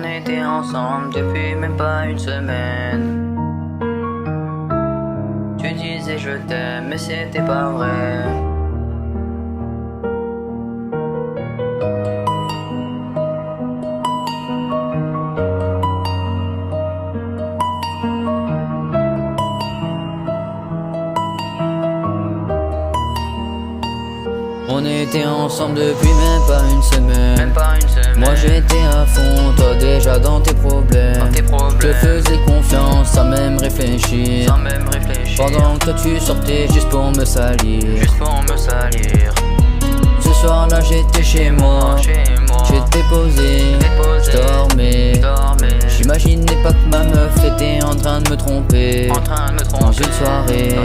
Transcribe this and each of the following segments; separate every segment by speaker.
Speaker 1: On était ensemble depuis même pas une semaine. Tu disais je t'aime mais c'était pas vrai.
Speaker 2: On était ensemble depuis même pas une semaine.
Speaker 1: Même pas une semaine.
Speaker 2: Moi j'étais à fond, toi déjà dans tes problèmes. Je faisais confiance sans même réfléchir.
Speaker 1: Sans même réfléchir.
Speaker 2: Pendant que tu sortais juste pour me salir.
Speaker 1: Juste pour me salir.
Speaker 2: Ce soir là j'étais chez moi. J'étais posé, j'dormais. J'imaginais pas que ma meuf était en train de me tromper. Dans une soirée,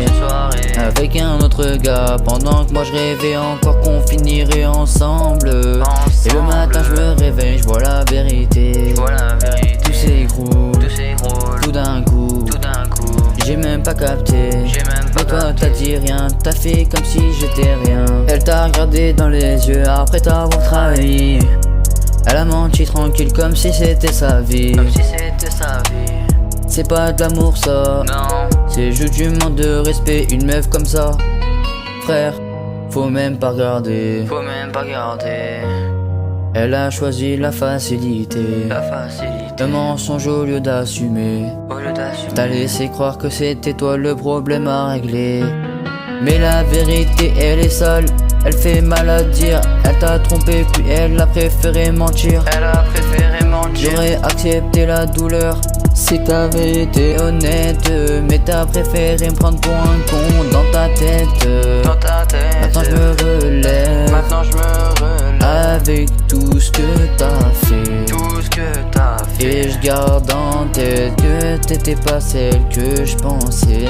Speaker 2: avec un autre gars. Pendant que moi je rêvais encore qu'on finirait ensemble. Et le matin je me réveille, je vois la vérité. Tout s'écroule, tout d'un coup. J'ai même pas capté. Mais toi t'as dit rien, t'as fait comme si j'étais rien. Elle t'a regardé dans les yeux après t'avoir trahi. Elle a menti tranquille comme si c'était sa vie. C'est pas de l'amour ça, c'est juste du manque de respect. Une meuf comme ça, frère, faut même pas regarder. Elle a choisi la facilité. Un mensonge au lieu d'assumer. T'as laissé croire que c'était toi le problème à régler. Mais la vérité elle est sale, elle fait mal à dire. Elle t'a trompé puis elle a préféré mentir. J'aurais accepté la douleur si t'avais été honnête. Mais t'as préféré me prendre pour un con dans ta tête. Maintenant je me relève. Avec tout ce que t'as fait. Et je garde en tête que t'étais pas celle que je pensais.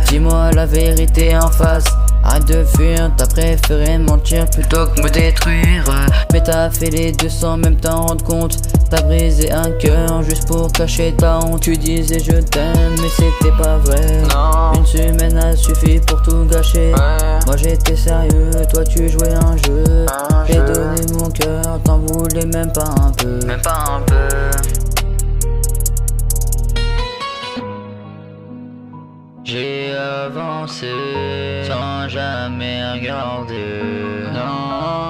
Speaker 2: Dis-moi la vérité en face. Arrête de fuir, t'as préféré mentir plutôt que me détruire. Mais t'as fait les deux sans même t'en rendre compte. T'as brisé un cœur juste pour cacher ta honte. Tu disais je t'aime mais c'était pas vrai. Une semaine a suffi pour tout gâcher. Moi j'étais sérieux, toi tu jouais un jeu. J'ai donné mon cœur, t'en voulais même pas un peu.
Speaker 1: J'ai avancé sans jamais regarder. Non.